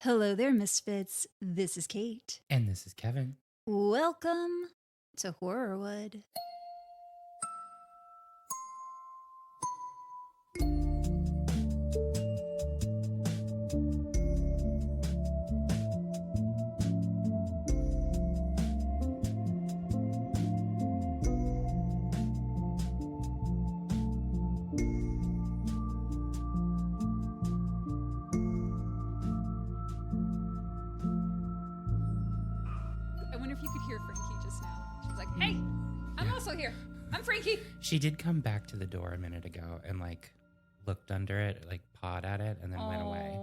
Hello there, Misfits. This is Kate. And this is Kevin. Welcome to Horrorwood. She did come back to the door a minute ago and looked under it, pawed at it, and then went away.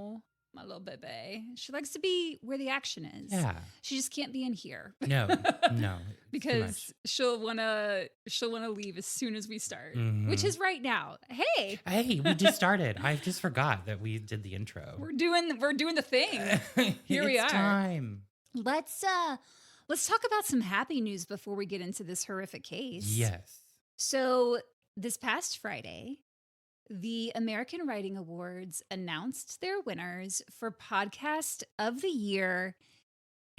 My little baby. She likes to be where the action is. Yeah. She just can't be in here. No. Because she'll wanna leave as soon as we start. Mm-hmm. Which is right now. Hey, we just started. I just forgot that we did the intro. We're doing the thing. Here we are. It's time. Let's talk about some happy news before we get into this horrific case. Yes. So this past Friday, the American Writing Awards announced their winners for Podcast of the Year.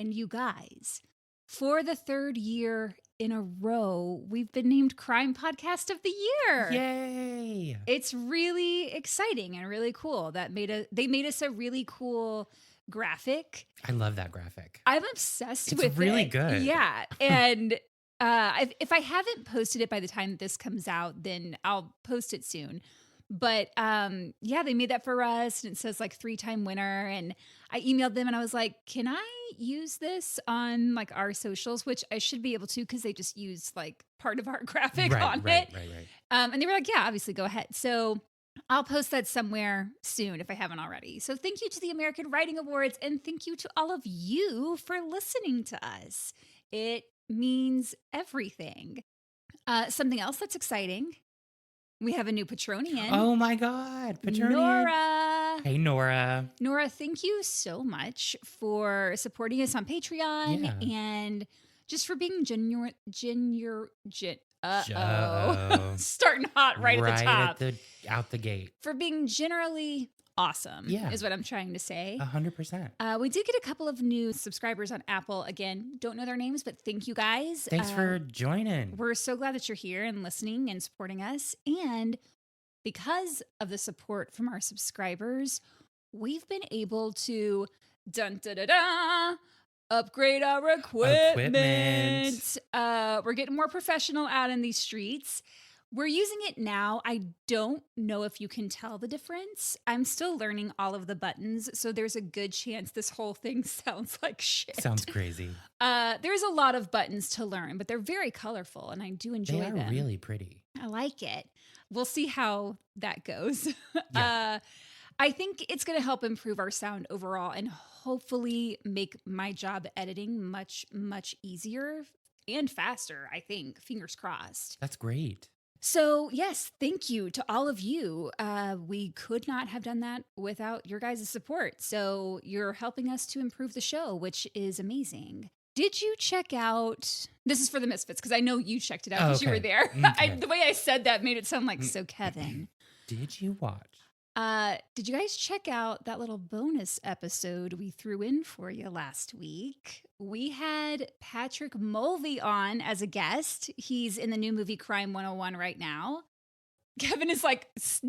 And you guys, for the third year in a row, we've been named Crime Podcast of the Year. Yay! It's really exciting and really cool. They made us a really cool graphic. I love that graphic. I'm obsessed with it. It's really good. Yeah. And if I haven't posted it by the time this comes out, then I'll post it soon. But they made that for us, and it says 3-time winner. And I emailed them and I was like, can I use this on our socials? Which I should be able to, because they just used part of our graphic on it. Right. And they were like, yeah, obviously go ahead. So I'll post that somewhere soon if I haven't already. So thank you to the American Writing Awards, and thank you to all of you for listening to us. It means everything. Something else that's exciting. We have a new Patronian. Oh my God. Patronian. Nora. Hey, Nora. Nora, thank you so much for supporting us on Patreon and just for being starting hot right at the top. Out the gate. For being generally awesome is what I'm trying to say. 100%. We did get a couple of new subscribers on Apple. Again, don't know their names, but thank you guys. Thanks for joining. We're so glad that you're here and listening and supporting us. And because of the support from our subscribers, we've been able to upgrade our equipment. We're getting more professional out in these streets. We're using it now. I don't know if you can tell the difference. I'm still learning all of the buttons, so there's a good chance this whole thing sounds like shit. Sounds crazy. There's a lot of buttons to learn, but they're very colorful, and I do enjoy them. They are really pretty. I like it. We'll see how that goes. Yeah. I think it's going to help improve our sound overall and hopefully make my job editing much, much easier and faster, I think. Fingers crossed. That's great. So, yes, thank you to all of you. We could not have done that without your guys' support. So you're helping us to improve the show, which is amazing. Did you check out, this is for the Misfits, because I know you checked it out because you were there. Okay. The way I said that made it sound like, so Kevin. Did you watch? Did you guys check out that little bonus episode we threw in for you last week? We had Patrick Mulvey on as a guest. He's in the new movie Crime 101 right now. Kevin is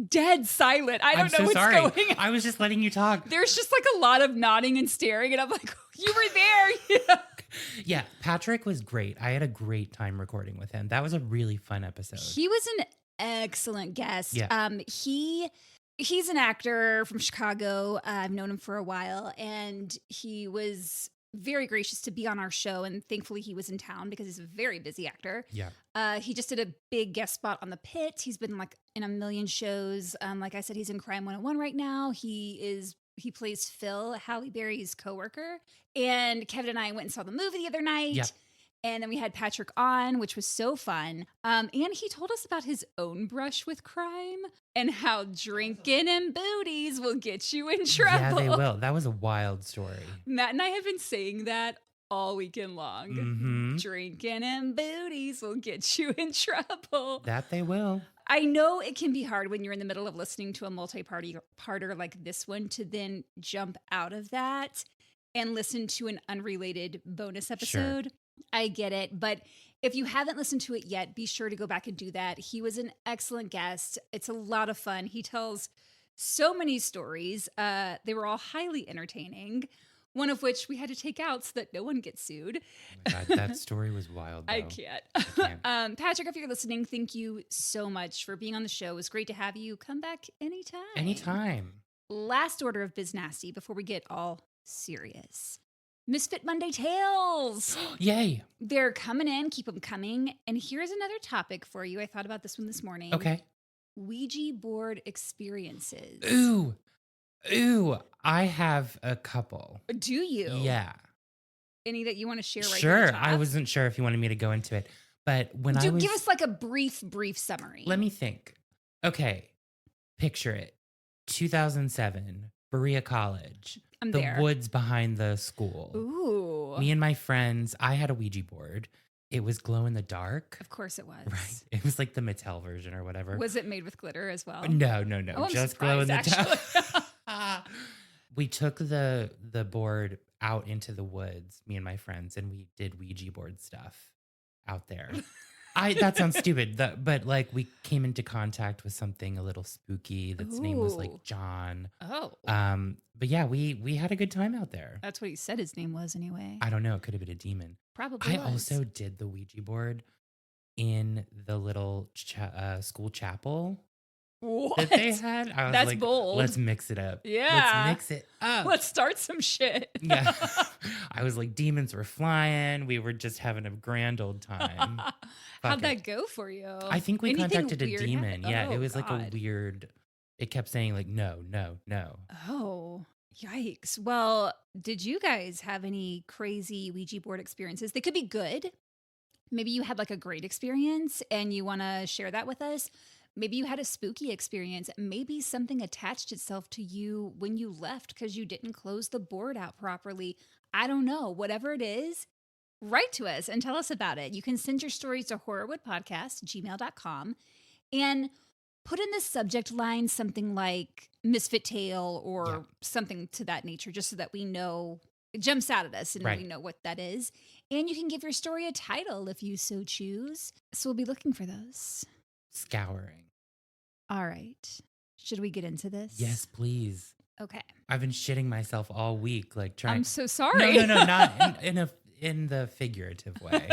dead silent. I don't know what's going on. I was just letting you talk. There's just a lot of nodding and staring, and I'm like, you were there. Yeah, Patrick was great. I had a great time recording with him. That was a really fun episode. He was an excellent guest. Yeah. He's an actor from Chicago. I've known him for a while, and he was very gracious to be on our show, and thankfully he was in town because he's a very busy actor. Yeah. He just did a big guest spot on The Pit. He's been in a million shows. Like I said, he's in Crime 101 right now. He plays Phil, Halle Berry's coworker. And Kevin and I went and saw the movie the other night. Yeah. And then we had Patrick on, which was so fun. And he told us about his own brush with crime and how drinking and booties will get you in trouble. Yeah, they will. That was a wild story. Matt and I have been saying that all weekend long. Mm-hmm. Drinking and booties will get you in trouble. That they will. I know it can be hard when you're in the middle of listening to a multi-parter like this one to then jump out of that and listen to an unrelated bonus episode. Sure. I get it. But if you haven't listened to it yet, be sure to go back and do that. He was an excellent guest. It's a lot of fun. He tells so many stories. They were all highly entertaining. One of which we had to take out so that no one gets sued. Oh my God, that story was wild, though. I can't. Patrick, if you're listening, thank you so much for being on the show. It was great to have you. Come back anytime. Anytime. Last order of biz nasty before we get all serious. Misfit Monday Tales. Yay. They're coming in. Keep them coming. And here's another topic for you. I thought about this one this morning. Okay. Ouija board experiences. Ooh, I have a couple. Do you? Yeah. Any that you want to share right now? Sure. I wasn't sure if you wanted me to go into it. But when give us like a brief summary. Let me think. Okay. Picture it. 2007, Berea College. I'm the there. Woods behind the school. Ooh. Me and my friends, I had a Ouija board. It was glow in the dark. Of course it was. Right. It was like the Mattel version or whatever. Was it made with glitter as well? No. Oh, just glow in the dark. We took the board out into the woods, me and my friends, and we did Ouija board stuff out there. That sounds stupid, but like we came into contact with something a little spooky. That's name was like John. Oh. But yeah, we had a good time out there. That's what he said his name was anyway. I don't know. It could have been a demon. Probably. I also did the Ouija board in the little school chapel. What? That they had. I was That's like, bold. Let's mix it up. Yeah. Let's mix it up. Let's start some shit. Yeah. I was like, demons were flying. We were just having a grand old time. How'd that go for you? I think we contacted a demon. Happened? Yeah. Oh, it was God. like a weird, it kept saying like, no. Oh, yikes. Well, did you guys have any crazy Ouija board experiences? They could be good. Maybe you had like a great experience and you want to share that with us. Maybe you had a spooky experience. Maybe something attached itself to you when you left because you didn't close the board out properly. I don't know. Whatever it is, write to us and tell us about it. You can send your stories to horrorwoodpodcast@gmail.com and put in the subject line something like Misfit Tale or something to that nature, just so that we know it jumps out at us and we know what that is. And you can give your story a title if you so choose. So we'll be looking for those. Scouring. All right. Should we get into this? Yes, please. Okay. I've been shitting myself all week, like trying. I'm so sorry. No, not in the figurative way.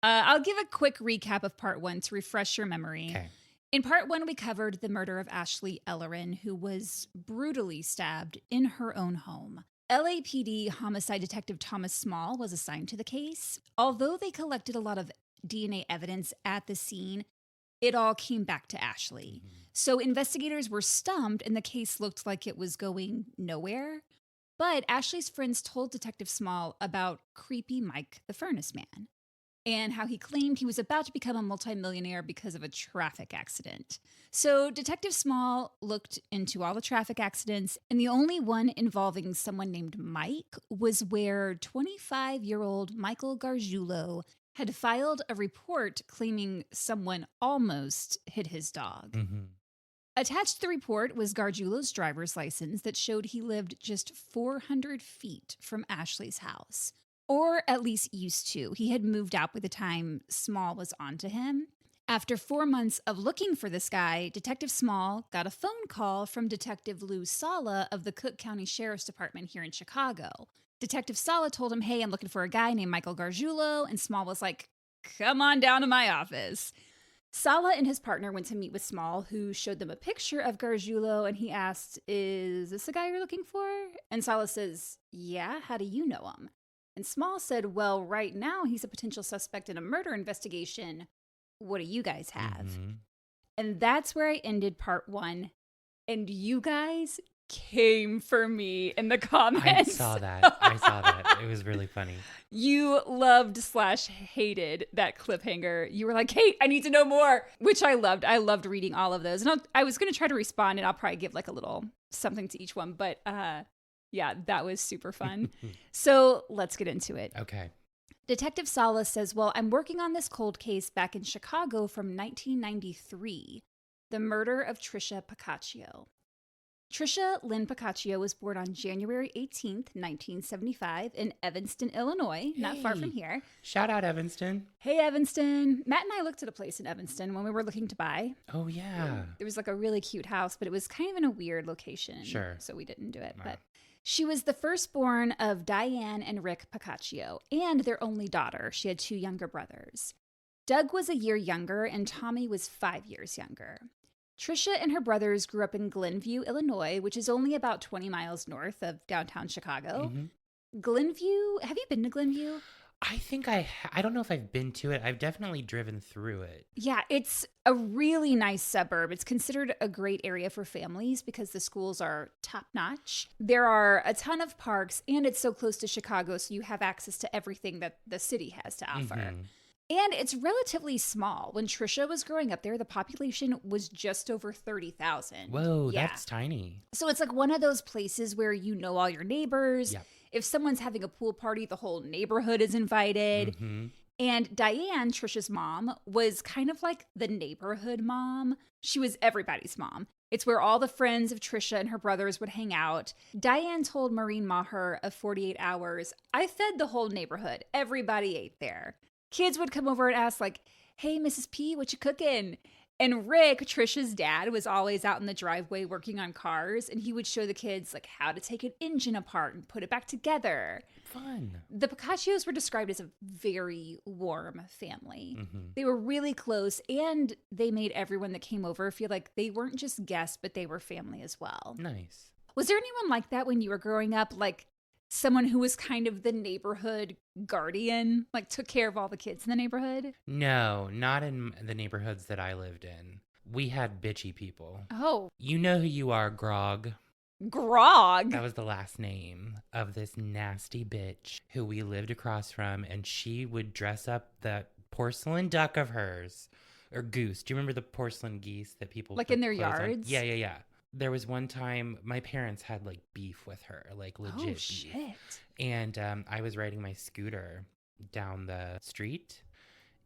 I'll give a quick recap of part 1 to refresh your memory. Okay. In part 1, we covered the murder of Ashley Ellerin, who was brutally stabbed in her own home. LAPD homicide detective Thomas Small was assigned to the case. Although they collected a lot of DNA evidence at the scene, it all came back to Ashley. Mm-hmm. So investigators were stumped and the case looked like it was going nowhere. But Ashley's friends told Detective Small about creepy Mike the Furnace Man and how he claimed he was about to become a multimillionaire because of a traffic accident. So Detective Small looked into all the traffic accidents, and the only one involving someone named Mike was where 25-year-old Michael Gargiulo had filed a report claiming someone almost hit his dog. Mm-hmm. Attached to the report was Gargiulo's driver's license that showed he lived just 400 feet from Ashley's house. Or at least used to. He had moved out by the time Small was onto him. After 4 months of looking for this guy, Detective Small got a phone call from Detective Lou Sala of the Cook County Sheriff's Department here in Chicago. Detective Sala told him, hey, I'm looking for a guy named Michael Gargiulo, and Small was like, come on down to my office. Sala and his partner went to meet with Small, who showed them a picture of Gargiulo, and he asked, is this the guy you're looking for? And Sala says, yeah, how do you know him? And Small said, well, right now he's a potential suspect in a murder investigation. What do you guys have? Mm-hmm. And that's where I ended part 1. And you guys came for me in the comments. I saw that. It was really funny. You loved/hated that cliffhanger. You were like, hey, I need to know more, which I loved. I loved reading all of those. And I was going to try to respond, and I'll probably give like a little something to each one. But Yeah, that was super fun. So let's get into it. Okay. Detective Salas says, well, I'm working on this cold case back in Chicago from 1993, the murder of Tricia Pacaccio. Tricia Lynn Pacaccio was born on January 18th, 1975 in Evanston, Illinois, not far from here. Shout out Evanston. Hey, Evanston. Matt and I looked at a place in Evanston when we were looking to buy. Oh, yeah. It was like a really cute house, but it was kind of in a weird location. Sure. So we didn't do it. Wow. But she was the firstborn of Diane and Rick Pacaccio and their only daughter. She had 2 younger brothers. Doug was a year younger and Tommy was 5 years younger. Tricia and her brothers grew up in Glenview, Illinois, which is only about 20 miles north of downtown Chicago. Mm-hmm. Glenview, have you been to Glenview? I think I don't know if I've been to it. I've definitely driven through it. Yeah, it's a really nice suburb. It's considered a great area for families because the schools are top notch. There are a ton of parks and it's so close to Chicago, so you have access to everything that the city has to offer. Mm-hmm. And it's relatively small. When Tricia was growing up there, the population was just over 30,000. Whoa, that's tiny. So it's like one of those places where you know all your neighbors. Yep. If someone's having a pool party, the whole neighborhood is invited. Mm-hmm. And Diane, Tricia's mom, was kind of like the neighborhood mom. She was everybody's mom. It's where all the friends of Tricia and her brothers would hang out. Diane told Maureen Maher of 48 Hours, I fed the whole neighborhood. Everybody ate there. Kids would come over and ask like, hey, Mrs. P, what you cooking? And Rick, Tricia's dad, was always out in the driveway working on cars, and he would show the kids like how to take an engine apart and put it back together. Fun. The Pacaccios were described as a very warm family. Mm-hmm. They were really close, and they made everyone that came over feel like they weren't just guests, but they were family as well. Nice. Was there anyone like that when you were growing up? Like someone who was kind of the neighborhood guardian, like took care of all the kids in the neighborhood? No, not in the neighborhoods that I lived in. We had bitchy people. Oh. You know who you are, Grog. Grog? That was the last name of this nasty bitch who we lived across from, and she would dress up that porcelain duck of hers, or goose. Do you remember the porcelain geese that people like put in their clothes on? yards? Yeah. There was one time my parents had like beef with her, like legit beef. Shit. And I was riding my scooter down the street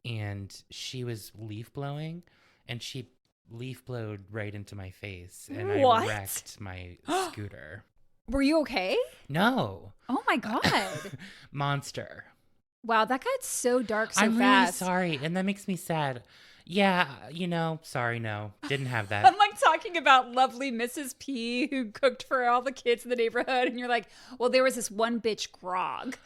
and she was leaf blowing and she leaf blowed right into my face and What? I wrecked my scooter. Were you okay? No. Oh my God. Monster. Wow, that got so dark so I'm fast. really sorry. And that makes me sad. Yeah, sorry, no. Didn't have that. I'm like talking about lovely Mrs. P who cooked for all the kids in the neighborhood. And you're like, well, there was this one bitch, Grog.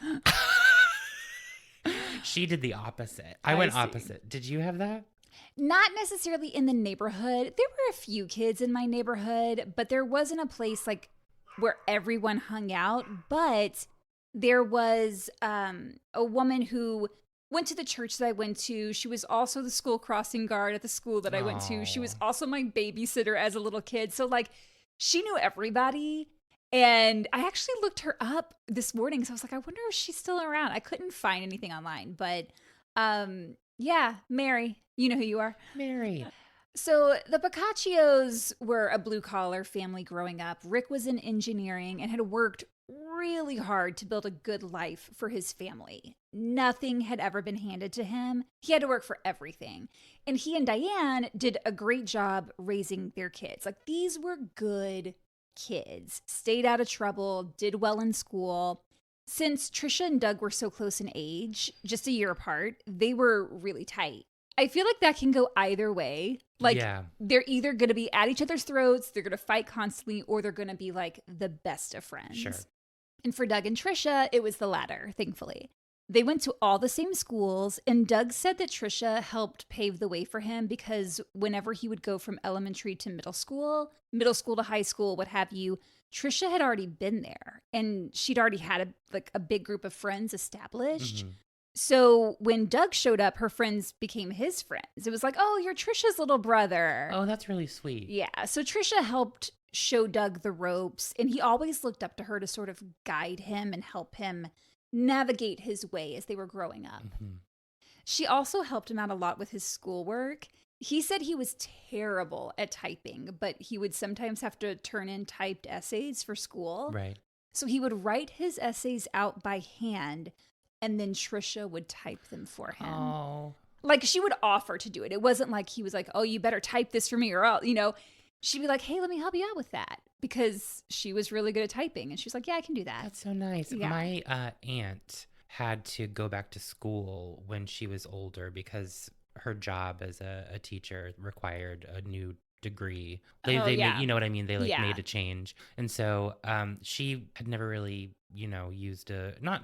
She did the opposite. I went opposite. Did you have that? Not necessarily in the neighborhood. There were a few kids in my neighborhood, but there wasn't a place like where everyone hung out. But there was a woman who went to the church that I went to. She was also the school crossing guard at the school that I went to. She was also my babysitter as a little kid. So like she knew everybody. And I actually looked her up this morning. So I was like, I wonder if she's still around. I couldn't find anything online, but yeah, Mary, you know who you are. Mary. So the Pacaccios were a blue collar family growing up. Rick was in engineering and had worked really hard to build a good life for his family. Nothing had ever been handed to him. He had to work for everything. And he and Diane did a great job raising their kids. Like these were good kids, stayed out of trouble, did well in school. Since Tricia and Doug were so close in age, just a year apart, they were really tight. I feel like that can go either way. Like they're either going to be at each other's throats, they're going to fight constantly, or they're going to be like the best of friends. Sure. And for Doug and Tricia, it was the latter, thankfully. They went to all the same schools, and Doug said that Tricia helped pave the way for him because whenever he would go from elementary to middle school to high school, what have you, Tricia had already been there, and she'd already had a big group of friends established. Mm-hmm. So when Doug showed up, her friends became his friends. It was like, oh, you're Tricia's little brother. Oh, that's really sweet. Yeah. So Tricia helped show Doug the ropes, and he always looked up to her to sort of guide him and help him navigate his way as they were growing up. Mm-hmm. She also helped him out a lot with his schoolwork. He said he was terrible at typing, but he would sometimes have to turn in typed essays for school. Right. So he would write his essays out by hand, and then Tricia would type them for him. Oh. Like, she would offer to do it. It wasn't like he was like, oh, you better type this for me or else, she'd be like, hey, let me help you out with that, because she was really good at typing. And she was like, yeah, I can do that. That's so nice. Yeah. My aunt had to go back to school when she was older because her job as a teacher required a new degree. They yeah. made, you know what I mean? They Yeah. made a change. And so she had never really, used not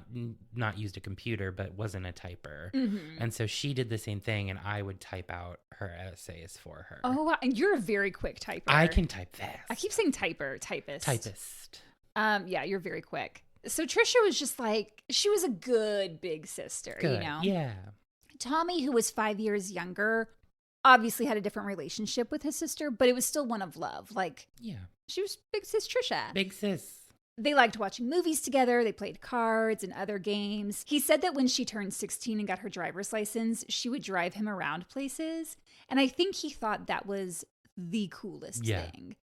used a computer, but wasn't a typer. Mm-hmm. And so she did the same thing, and I would type out her essays for her. Oh, wow. And you're a very quick typer. I can type fast. I keep saying typist. Typist. Yeah, you're very quick. So Tricia was just like, she was a good big sister, Good. Yeah. Tommy, who was 5 years younger, obviously had a different relationship with his sister, but it was still one of love. Like, yeah, she was big sis Tricia. Big sis. They liked watching movies together. They played cards and other games. He said that when she turned 16 and got her driver's license, she would drive him around places. And I think he thought that was the coolest thing.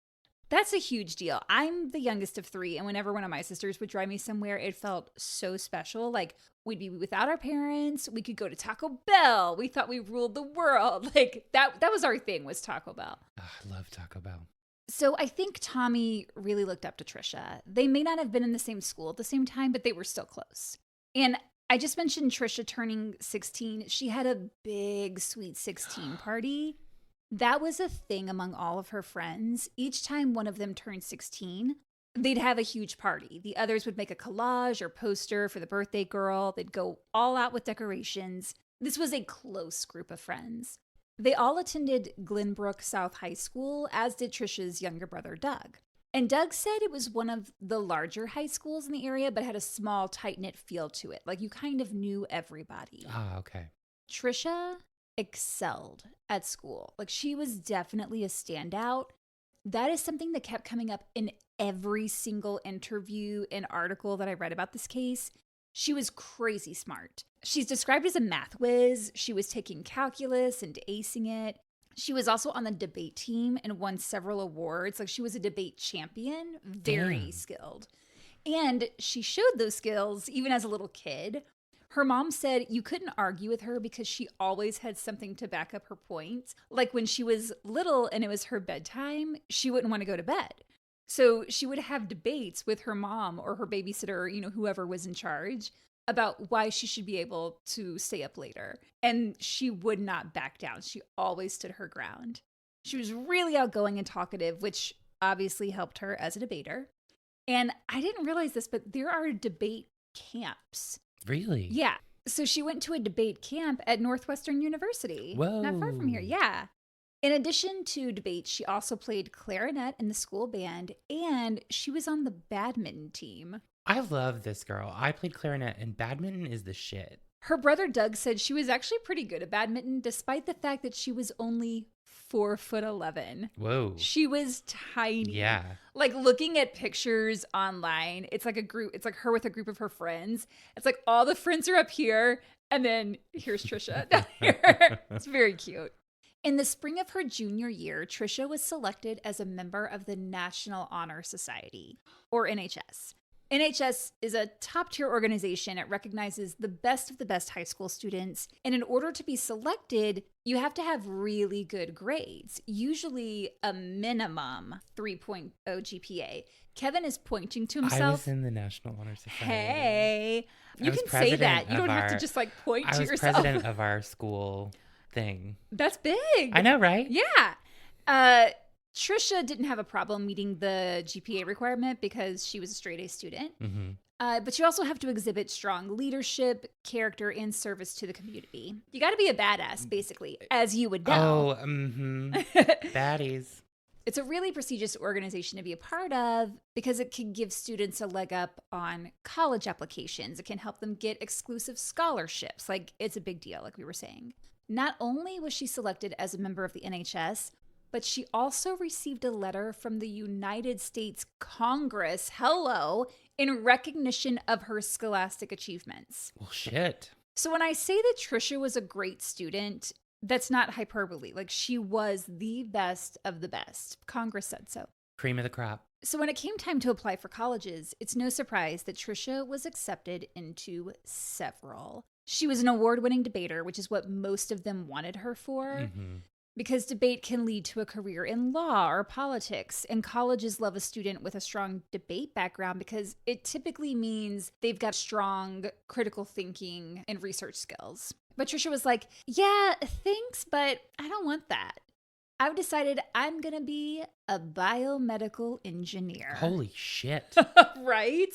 That's a huge deal. I'm the youngest of 3, and whenever one of my sisters would drive me somewhere, it felt so special. Like, we'd be without our parents. We could go to Taco Bell. We thought we ruled the world. Like, that was our thing, was Taco Bell. Oh, I love Taco Bell. So I think Tommy really looked up to Tricia. They may not have been in the same school at the same time, but they were still close. And I just mentioned Tricia turning 16. She had a big Sweet 16 party. That was a thing among all of her friends. Each time one of them turned 16, they'd have a huge party. The others would make a collage or poster for the birthday girl. They'd go all out with decorations. This was a close group of friends. They all attended Glenbrook South High School, as did Tricia's younger brother, Doug. And Doug said it was one of the larger high schools in the area, but had a small, tight-knit feel to it. Like, you kind of knew everybody. Ah, okay. Tricia excelled at school. Like, she was definitely a standout. That is something that kept coming up in every single interview and article that I read about this case. She was crazy smart. She's described as a math whiz. She was taking calculus and acing it. She was also on the debate team and won several awards. Like, she was a debate champion, very skilled. And she showed those skills even as a little kid. Her mom said you couldn't argue with her because she always had something to back up her points. Like, when she was little and it was her bedtime, she wouldn't want to go to bed. So she would have debates with her mom or her babysitter, whoever was in charge, about why she should be able to stay up later. And she would not back down. She always stood her ground. She was really outgoing and talkative, which obviously helped her as a debater. And I didn't realize this, but there are debate camps. Really? Yeah. So she went to a debate camp at Northwestern University. Whoa. Not far from here. Yeah. In addition to debate, she also played clarinet in the school band, and she was on the badminton team. I love this girl. I played clarinet, and badminton is the shit. Her brother Doug said she was actually pretty good at badminton, despite the fact that she was only 4'11". Whoa. She was tiny. Yeah. Like, looking at pictures online, it's like a group, it's like her with a group of her friends. It's like all the friends are up here, and then here's Tricia down here. It's very cute. In the spring of her junior year, Tricia was selected as a member of the National Honor Society, or NHS. NHS is a top-tier organization. It recognizes the best of the best high school students. And in order to be selected, you have to have really good grades, usually a minimum 3.0 GPA. Kevin is pointing to himself. I was in the National Honor Society. Hey, you can say that. You don't have to just point to yourself. I was president of our school thing. That's big. I know, right? Yeah. Tricia didn't have a problem meeting the GPA requirement because she was a straight A student. Mm-hmm. But you also have to exhibit strong leadership, character, and service to the community. You got to be a badass, basically, as you would know. Oh, mm-hmm. Baddies. It's a really prestigious organization to be a part of because it can give students a leg up on college applications. It can help them get exclusive scholarships. Like, it's a big deal, like we were saying. Not only was she selected as a member of the NHS, but she also received a letter from the United States Congress, in recognition of her scholastic achievements. Well, shit. So when I say that Tricia was a great student, that's not hyperbole. Like, she was the best of the best. Congress said so. Cream of the crop. So when it came time to apply for colleges, it's no surprise that Tricia was accepted into several. She was an award-winning debater, which is what most of them wanted her for, because debate can lead to a career in law or politics, and colleges love a student with a strong debate background because it typically means they've got strong critical thinking and research skills. But Tricia was like, yeah, thanks, but I don't want that. I've decided I'm going to be a biomedical engineer. Holy shit. Right?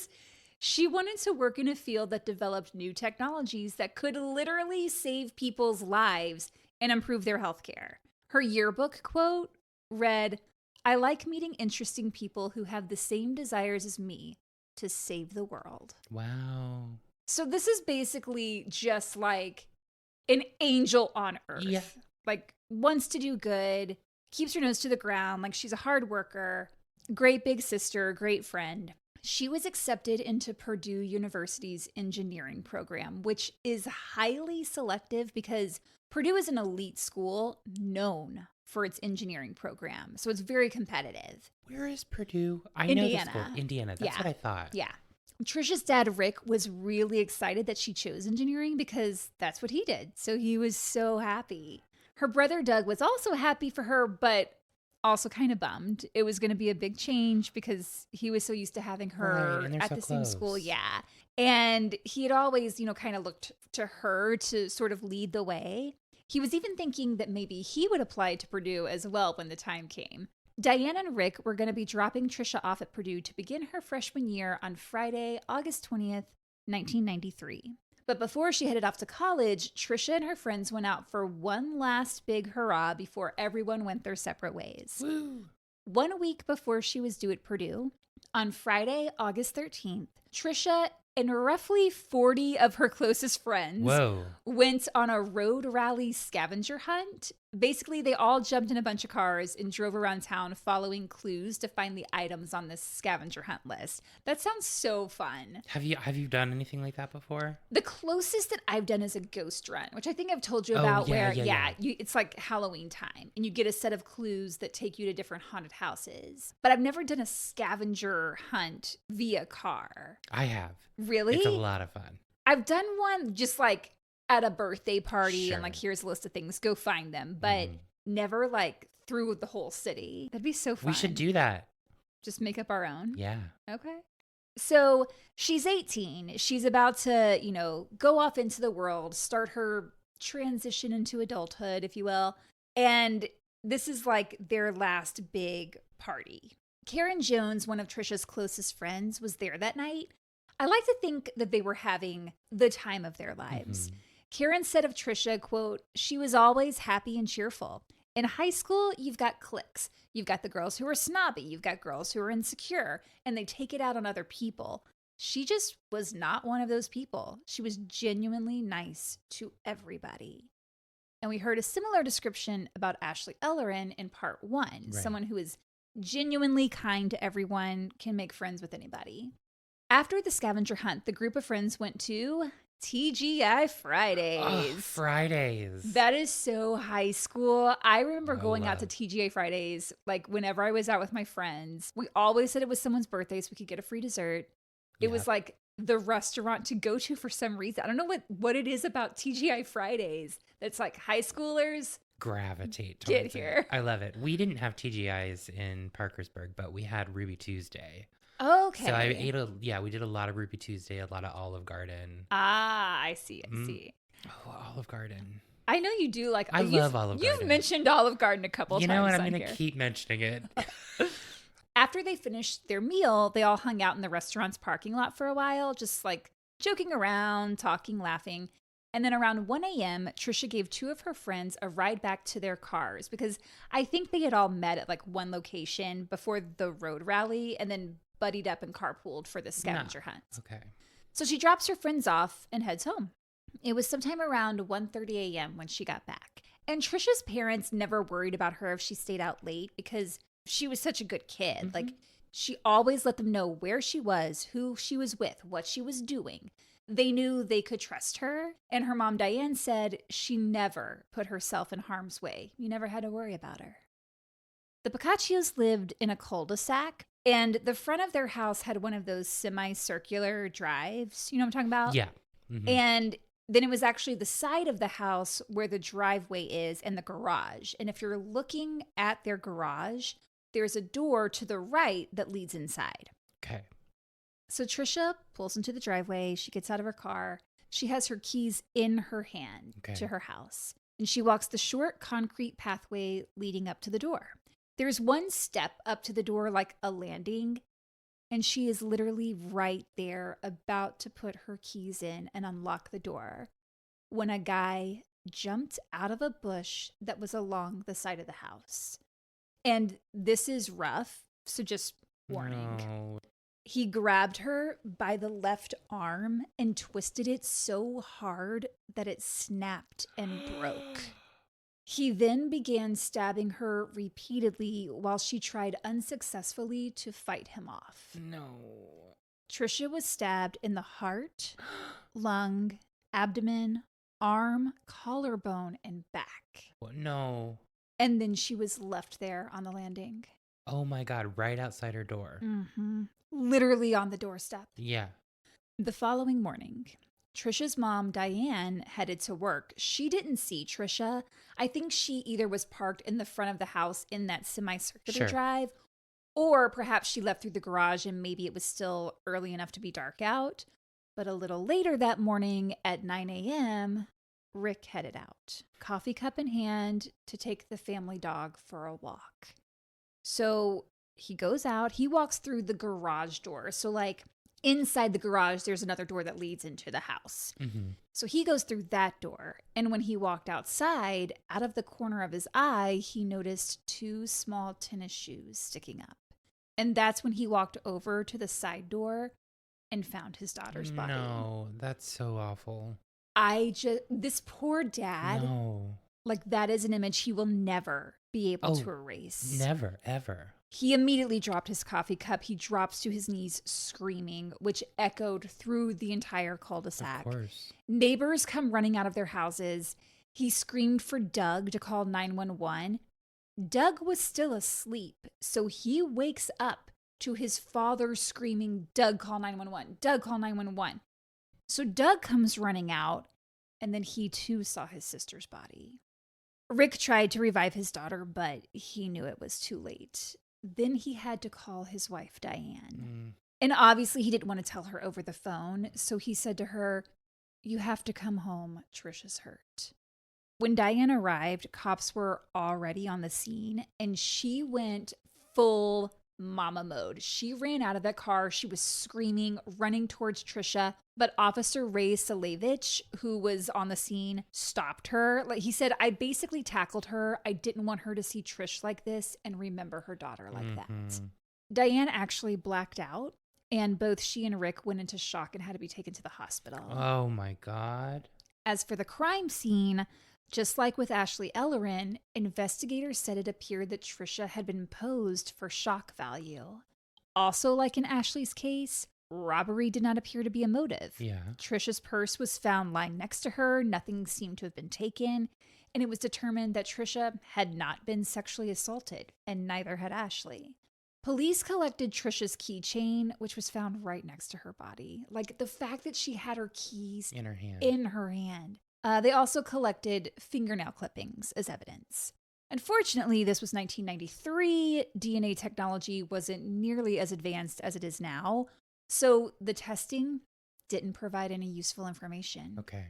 She wanted to work in a field that developed new technologies that could literally save people's lives and improve their healthcare. Her yearbook quote read, "I like meeting interesting people who have the same desires as me to save the world." Wow. So this is basically just like an angel on earth. Yeah. Like, wants to do good, keeps her nose to the ground, like she's a hard worker, great big sister, great friend. She was accepted into Purdue University's engineering program, which is highly selective because Purdue is an elite school known for its engineering program. So it's very competitive. Where is Purdue? I Indiana. know the school. Indiana. That's what I thought. Yeah. Tricia's dad, Rick, was really excited that she chose engineering because that's what he did. So he was so happy. Her brother, Doug, was also happy for her, but also kind of bummed. It was going to be a big change because he was so used to having her at the same school. Yeah. And he had always, kind of looked to her to sort of lead the way. He was even thinking that maybe he would apply to Purdue as well when the time came. Diane and Rick were going to be dropping Tricia off at Purdue to begin her freshman year on Friday, August 20th, 1993. But before she headed off to college, Tricia and her friends went out for one last big hurrah before everyone went their separate ways. Woo. 1 week before she was due at Purdue, on Friday, August 13th, Tricia and roughly 40 of her closest friends went on a road rally scavenger hunt. Basically, they all jumped in a bunch of cars and drove around town following clues to find the items on this scavenger hunt list. That sounds so fun. Have you done anything like that before? The closest that I've done is a ghost run, which I think I've told you about, it's like Halloween time and you get a set of clues that take you to different haunted houses. But I've never done a scavenger hunt via car. I have. Really? It's a lot of fun. I've done one just like at a birthday party and like, here's a list of things, go find them, but never like through the whole city. That'd be so fun. We should do that. Just make up our own. Yeah. Okay. So she's 18. She's about to, go off into the world, start her transition into adulthood, if you will. And this is like their last big party. Karen Jones, one of Tricia's closest friends, was there that night. I like to think that they were having the time of their lives. Karen said of Tricia, quote, "She was always happy and cheerful. In high school, you've got cliques. You've got the girls who are snobby. You've got girls who are insecure, and they take it out on other people. She just was not one of those people. She was genuinely nice to everybody." And we heard a similar description about Ashley Ellerin in part 1. Someone who is genuinely kind to everyone, can make friends with anybody. After the scavenger hunt, the group of friends went to TGI Fridays. Oh, Fridays. That is so high school. I remember going out to TGI Fridays, like whenever I was out with my friends. We always said it was someone's birthday so we could get a free dessert. It was like the restaurant to go to for some reason. I don't know what it is about TGI Fridays that's like high schoolers gravitate towards get here. I love it. We didn't have TGIs in Parkersburg, but we had Ruby Tuesday. Okay. So we did a lot of Ruby Tuesday, a lot of Olive Garden. Ah, I see. Oh, Olive Garden. I know you do like. I love Olive Garden. You've mentioned Olive Garden a couple times. You know what? I'm going to keep mentioning it. After they finished their meal, they all hung out in the restaurant's parking lot for a while, just like joking around, talking, laughing. And then around 1 a.m., Tricia gave 2 of her friends a ride back to their cars because I think they had all met at like one location before the road rally and then buddied up and carpooled for the scavenger hunt. Okay. So she drops her friends off and heads home. It was sometime around 1:30 a.m. when she got back. And Tricia's parents never worried about her if she stayed out late because she was such a good kid. Like, she always let them know where she was, who she was with, what she was doing. They knew they could trust her. And her mom, Diane, said she never put herself in harm's way. You never had to worry about her. The Pacaccios lived in a cul-de-sac And the front of their house had one of those semicircular drives. You know what I'm talking about? Yeah. Mm-hmm. And then it was actually the side of the house where the driveway is and the garage. And if you're looking at their garage, there's a door to the right that leads inside. Okay. So Tricia pulls into the driveway. She gets out of her car. She has her keys in her hand to her house. And she walks the short concrete pathway leading up to the door. There's one step up to the door, like a landing. And she is literally right there about to put her keys in and unlock the door when a guy jumped out of a bush that was along the side of the house. And this is rough, so just warning. No. He grabbed her by the left arm and twisted it so hard that it snapped and broke. He then began stabbing her repeatedly while she tried unsuccessfully to fight him off. No. Tricia was stabbed in the heart, lung, abdomen, arm, collarbone, and back. No. And then she was left there on the landing. Oh my God, right outside her door. Mm-hmm. Literally on the doorstep. Yeah. The following morning, Tricia's mom, Diane, headed to work. She didn't see Tricia. I think she either was parked in the front of the house in that semicircular drive, or perhaps she left through the garage and maybe it was still early enough to be dark out. But a little later that morning at 9 a.m., Rick headed out, coffee cup in hand, to take the family dog for a walk. So he goes out, he walks through the garage door. So like inside the garage, there's another door that leads into the house. Mm-hmm. So he goes through that door. And when he walked outside, out of the corner of his eye, he noticed 2 small tennis shoes sticking up. And that's when he walked over to the side door and found his daughter's body. No, that's so awful. This poor dad, No. like that is an image he will never be able to erase. Never, ever. He immediately dropped his coffee cup. He drops to his knees screaming, which echoed through the entire cul-de-sac. Of course. Neighbors come running out of their houses. He screamed for Doug to call 911. Doug was still asleep, so he wakes up to his father screaming, "Doug, call 911. Doug, call 911. So Doug comes running out, and then he too saw his sister's body. Rick tried to revive his daughter, but he knew it was too late. Then he had to call his wife, Diane. And obviously he didn't want to tell her over the phone, so he said to her, "You have to come home. Tricia's hurt." When Diane arrived, cops were already on the scene, and she went full mama mode. She ran out of that car. She was screaming, running towards Tricia. But Officer Ray Salevich, who was on the scene, stopped her. Like he said, "I basically tackled her. I didn't want her to see Trish like this and remember her daughter like that." Diane actually blacked out, and both she and Rick went into shock and had to be taken to the hospital. Oh my God. As for the crime scene, just like with Ashley Ellerin, investigators said it appeared that Tricia had been posed for shock value. Also, like in Ashley's case, robbery did not appear to be a motive. Yeah. Tricia's purse was found lying next to her. Nothing seemed to have been taken. And it was determined that Tricia had not been sexually assaulted, and neither had Ashley. Police collected Tricia's keychain, which was found right next to her body. Like the fact that she had her keys in her hand. They also collected fingernail clippings as evidence. Unfortunately, this was 1993. DNA technology wasn't nearly as advanced as it is now. So the testing didn't provide any useful information. Okay.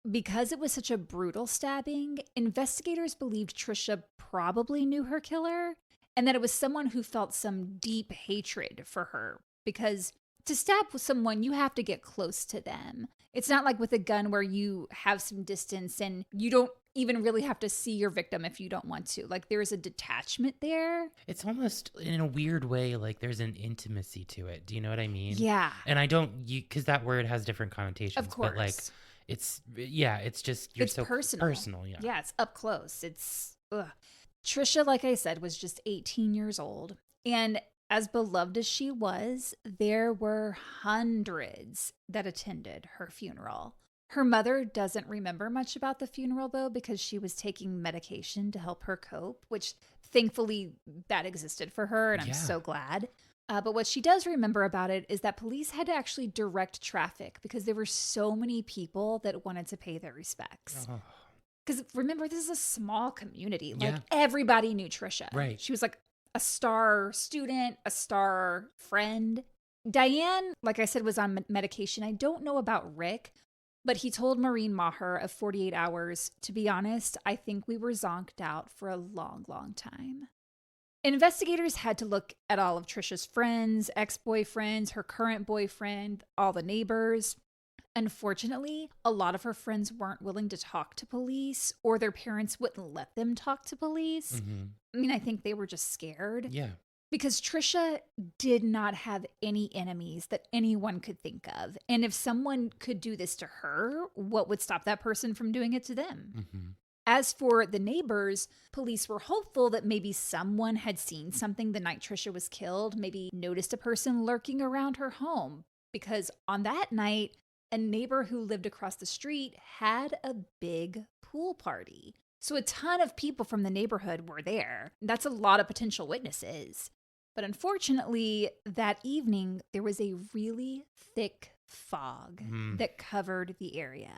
Because it was such a brutal stabbing, investigators believed Tricia probably knew her killer and that it was someone who felt some deep hatred for her. Because to stab someone, you have to get close to them. It's not like with a gun where you have some distance and you don't even really have to see your victim if you don't want to. Like there's a detachment there. It's almost in a weird way, like there's an intimacy to it. Do you know what I mean? Yeah. And I don't, because that word has different connotations. Of course. But like, it's just, it's so personal. Yeah. Yeah, it's up close. Tricia, like I said, was just 18 years old. And as beloved as she was, there were hundreds that attended her funeral. Her mother doesn't remember much about the funeral, though, because she was taking medication to help her cope, which thankfully that existed for her, and I'm so glad. But what she does remember about it is that police had to actually direct traffic because there were so many people that wanted to pay their respects. Oh. Because remember, this is a small community. Like Yeah. everybody knew Tricia. Right. She was like a star student, a star friend. Diane, like I said, was on medication. I don't know about Rick, but he told Maureen Maher of 48 Hours, to be honest, I think we were zonked out for a long, long time. Investigators had to look at all of Tricia's friends, ex-boyfriends, her current boyfriend, all the neighbors. Unfortunately, a lot of her friends weren't willing to talk to police, or their parents wouldn't let them talk to police. Mm-hmm. I mean, I think they were just scared. Yeah. Because Tricia did not have any enemies that anyone could think of. And if someone could do this to her, what would stop that person from doing it to them? Mm-hmm. As for the neighbors, police were hopeful that maybe someone had seen something the night Tricia was killed, maybe noticed a person lurking around her home. Because on that night, a neighbor who lived across the street had a big pool party. So a ton of people from the neighborhood were there. That's a lot of potential witnesses. But unfortunately, that evening, there was a really thick fog that covered the area.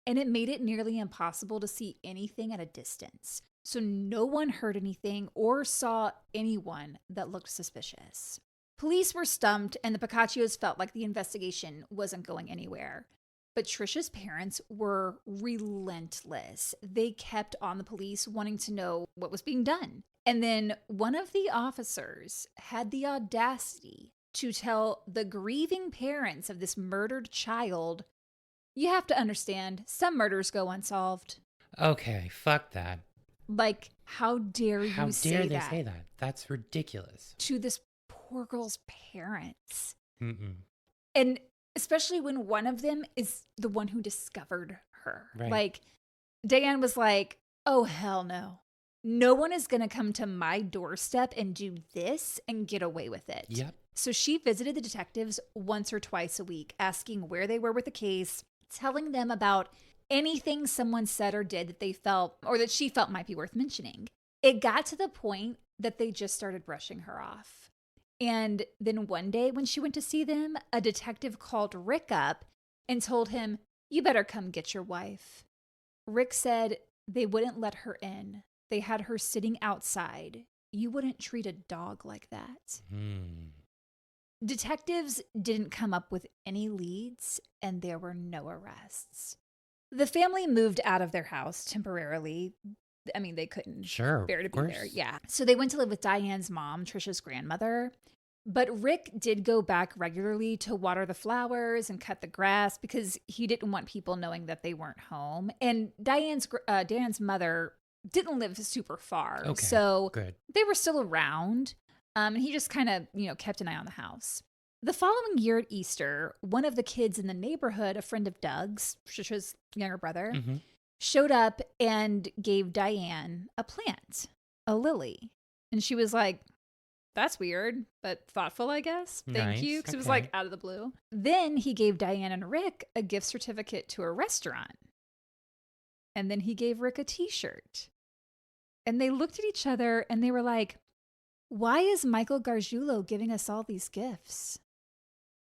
And it made it nearly impossible to see anything at a distance. So no one heard anything or saw anyone that looked suspicious. Police were stumped, and the Pacaccios felt like the investigation wasn't going anywhere. But Tricia's parents were relentless. They kept on the police, wanting to know what was being done. And then one of the officers had the audacity to tell the grieving parents of this murdered child, you have to understand, some murders go unsolved. Okay, fuck that. Like, how dare you say that? How dare they say that? That's ridiculous. To this poor girl's parents. Mm-mm. And especially when one of them is the one who discovered her. Right. Like, Diane was like, oh, hell no. No one is going to come to my doorstep and do this and get away with it. Yep. So she visited the detectives once or twice a week, asking where they were with the case, telling them about anything someone said or did that they felt or that she felt might be worth mentioning. It got to the point that they just started brushing her off. And then one day when she went to see them, a detective called Rick up and told him, you better come get your wife. Rick said they wouldn't let her in. They had her sitting outside. You wouldn't treat a dog like that. Detectives didn't come up with any leads, and there were no arrests. The family moved out of their house temporarily. I mean, they couldn't bear to be there. Yeah. So they went to live with Diane's mom, Tricia's grandmother. But Rick did go back regularly to water the flowers and cut the grass because he didn't want people knowing that they weren't home. And Diane's mother didn't live super far. Okay, so good. They were still around. And he just kind of, kept an eye on the house. The following year at Easter, one of the kids in the neighborhood, a friend of Doug's, Tricia's younger brother, showed up and gave Diane a plant, a lily. And she was like, that's weird, but thoughtful, I guess. Thank you. Because it was like out of the blue. Then he gave Diane and Rick a gift certificate to a restaurant. And then he gave Rick a t-shirt. And they looked at each other and they were like, why is Michael Gargiulo giving us all these gifts?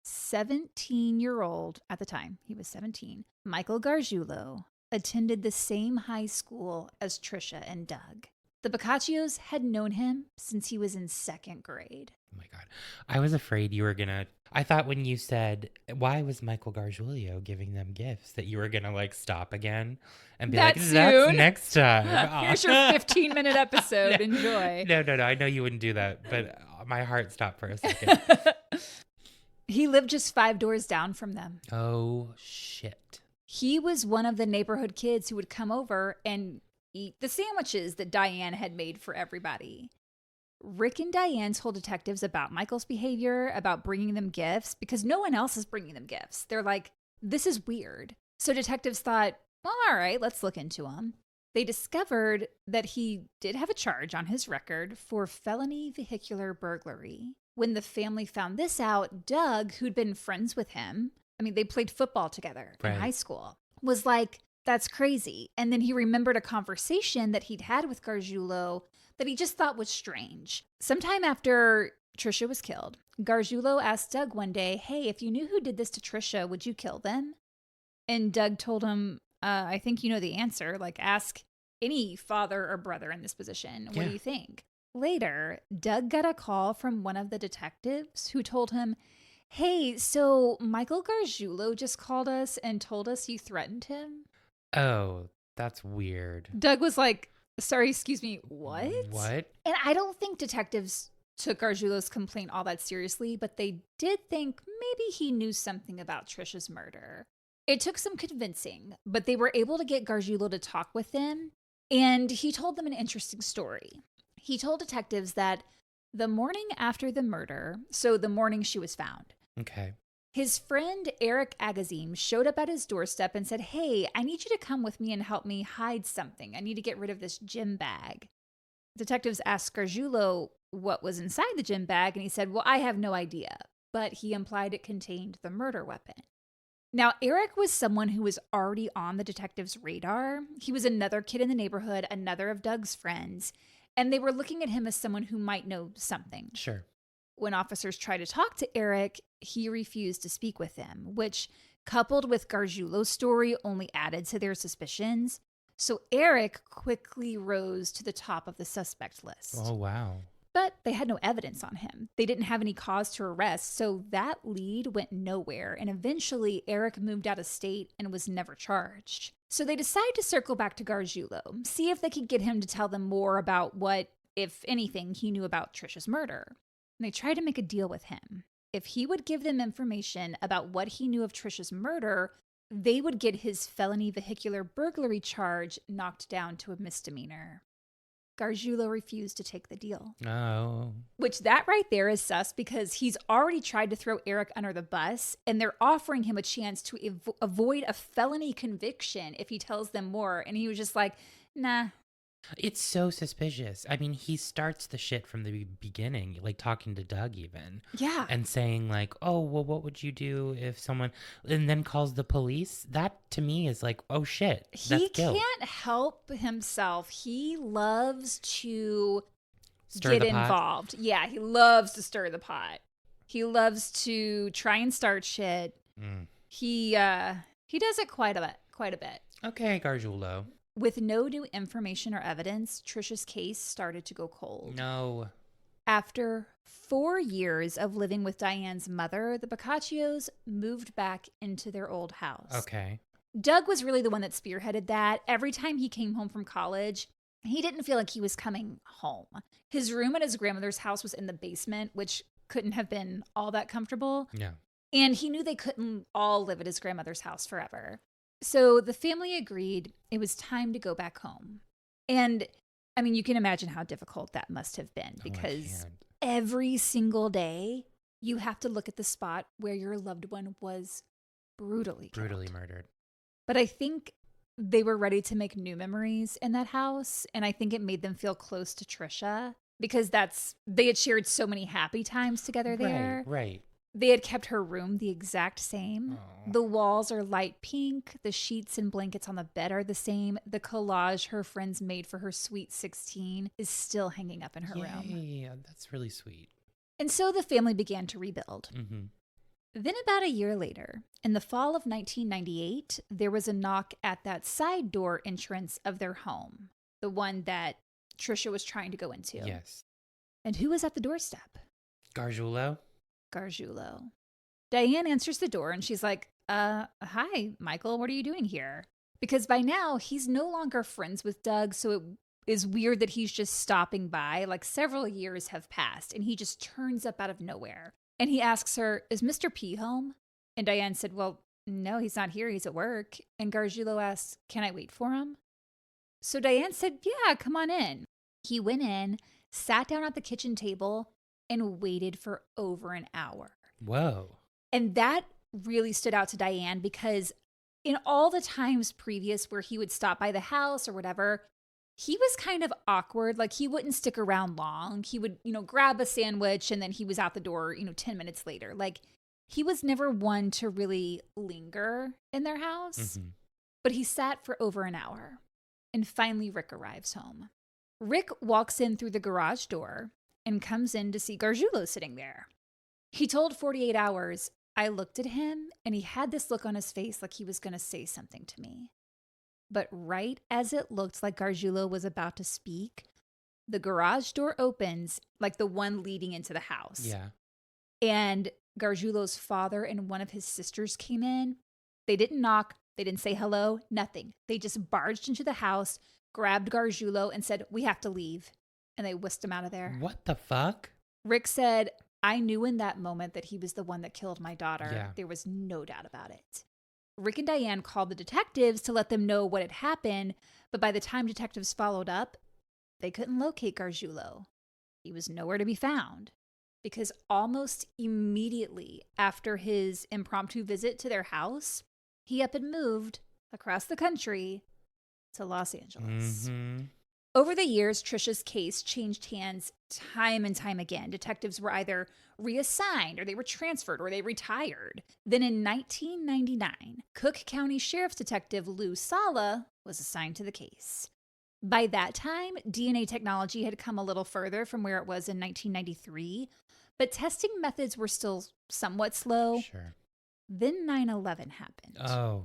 17-year-old, at the time, he was 17, Michael Gargiulo attended the same high school as Tricia and Doug. The Pacaccios had known him since he was in second grade. Oh my God. I was afraid you were going to... I thought when you said, why was Michael Gargiulo giving them gifts, that you were going to stop again and be that's next time. Here's your 15-minute episode. Enjoy. No. I know you wouldn't do that, but my heart stopped for a second. He lived just 5 doors down from them. Oh, shit. He was one of the neighborhood kids who would come over and eat the sandwiches that Diane had made for everybody. Rick and Diane told detectives about Michael's behavior, about bringing them gifts, because no one else is bringing them gifts. They're like, this is weird. So detectives thought, well, all right, let's look into him. They discovered that he did have a charge on his record for felony vehicular burglary. When the family found this out, Doug, who'd been friends with him, I mean, they played football together in high school, was like, that's crazy. And then he remembered a conversation that he'd had with Gargiulo that he just thought was strange. Sometime after Tricia was killed. Gargiulo asked Doug one day, hey, if you knew who did this to Tricia, would you kill them? And Doug told him, I think you know the answer. Like, ask any father or brother in this position. What do you think? Later, Doug got a call from one of the detectives who told him, hey, so Michael Gargiulo just called us and told us you threatened him. Oh, that's weird. Doug was like, sorry, excuse me, what? What? And I don't think detectives took Gargiulo's complaint all that seriously, but they did think maybe he knew something about Tricia's murder. It took some convincing, but they were able to get Gargiulo to talk with them, and he told them an interesting story. He told detectives that the morning after the murder, so the morning she was found, okay, his friend Eric Agazim showed up at his doorstep and said, hey, I need you to come with me and help me hide something. I need to get rid of this gym bag. Detectives asked Gargiulo what was inside the gym bag, and he said, well, I have no idea, but he implied it contained the murder weapon. Now, Eric was someone who was already on the detective's radar. He was another kid in the neighborhood, another of Doug's friends, and they were looking at him as someone who might know something. Sure. When officers tried to talk to Eric, he refused to speak with them, which, coupled with Gargiulo's story, only added to their suspicions. So Eric quickly rose to the top of the suspect list. Oh, wow. But they had no evidence on him. They didn't have any cause to arrest, so that lead went nowhere. And eventually, Eric moved out of state and was never charged. So they decided to circle back to Gargiulo, see if they could get him to tell them more about what, if anything, he knew about Tricia's murder. And they tried to make a deal with him. If he would give them information about what he knew of Tricia's murder, they would get his felony vehicular burglary charge knocked down to a misdemeanor. Gargiulo refused to take the deal. Oh. Which that right there is sus because he's already tried to throw Eric under the bus and they're offering him a chance to avoid a felony conviction if he tells them more. And he was just like, nah. It's so suspicious. I mean, he starts the shit from the beginning, like talking to Doug even. Yeah. And saying like, oh, well, what would you do if someone, and then calls the police? That to me is like, oh shit. He can't help himself. He loves to get involved. Yeah, he loves to stir the pot. He loves to try and start shit. He does it quite a bit. Okay, Gargiulo. With no new information or evidence, Tricia's case started to go cold. No. After 4 years of living with Diane's mother, the Pacaccios moved back into their old house. Okay. Doug was really the one that spearheaded that. Every time he came home from college, he didn't feel like he was coming home. His room at his grandmother's house was in the basement, which couldn't have been all that comfortable. Yeah. And he knew they couldn't all live at his grandmother's house forever. So the family agreed it was time to go back home. And I mean, you can imagine how difficult that must have been because every single day you have to look at the spot where your loved one was brutally murdered. But I think they were ready to make new memories in that house. And I think it made them feel close to Tricia because they had shared so many happy times together there. Right. They had kept her room the exact same. Aww. The walls are light pink. The sheets and blankets on the bed are the same. The collage her friends made for her sweet 16 is still hanging up in her room. Yeah, that's really sweet. And so the family began to rebuild. Mm-hmm. Then about a year later, in the fall of 1998, there was a knock at that side door entrance of their home, the one that Tricia was trying to go into. Yes. And who was at the doorstep? Gargiulo. Diane answers the door and she's like, hi, Michael, what are you doing here? Because by now he's no longer friends with Doug. So it is weird that he's just stopping by. Like several years have passed and he just turns up out of nowhere. And he asks her, is Mr. P home? And Diane said, well, no, he's not here. He's at work. And Gargiulo asked, can I wait for him? So Diane said, yeah, come on in. He went in, sat down at the kitchen table, and waited for over an hour. Whoa. And that really stood out to Diane because in all the times previous where he would stop by the house or whatever, he was kind of awkward. Like he wouldn't stick around long. He would, grab a sandwich and then he was out the door, 10 minutes later. Like he was never one to really linger in their house. Mm-hmm. But he sat for over an hour and finally Rick arrives home. Rick walks in through the garage door and comes in to see Gargiulo sitting there. He told 48 Hours, I looked at him and he had this look on his face like he was going to say something to me. But right as it looked like Gargiulo was about to speak, the garage door opens, like the one leading into the house. Yeah. And Gargiulo's father and one of his sisters came in. They didn't knock. They didn't say hello, nothing. They just barged into the house, grabbed Gargiulo and said, we have to leave. And they whisked him out of there. What the fuck? Rick said, I knew in that moment that he was the one that killed my daughter. Yeah. There was no doubt about it. Rick and Diane called the detectives to let them know what had happened, but by the time detectives followed up, they couldn't locate Gargiulo. He was nowhere to be found because almost immediately after his impromptu visit to their house, he up and moved across the country to Los Angeles. Mm-hmm. Over the years, Tricia's case changed hands time and time again. Detectives were either reassigned or they were transferred or they retired. Then in 1999, Cook County Sheriff's Detective Lou Sala was assigned to the case. By that time, DNA technology had come a little further from where it was in 1993, but testing methods were still somewhat slow. Sure. Then 9/11 happened. Oh.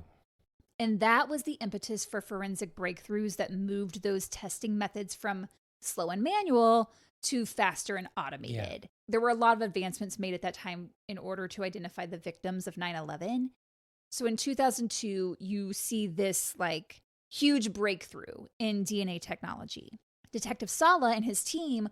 And that was the impetus for forensic breakthroughs that moved those testing methods from slow and manual to faster and automated. Yeah. There were a lot of advancements made at that time in order to identify the victims of 9/11. So in 2002, you see this like huge breakthrough in DNA technology. Detective Sala and his team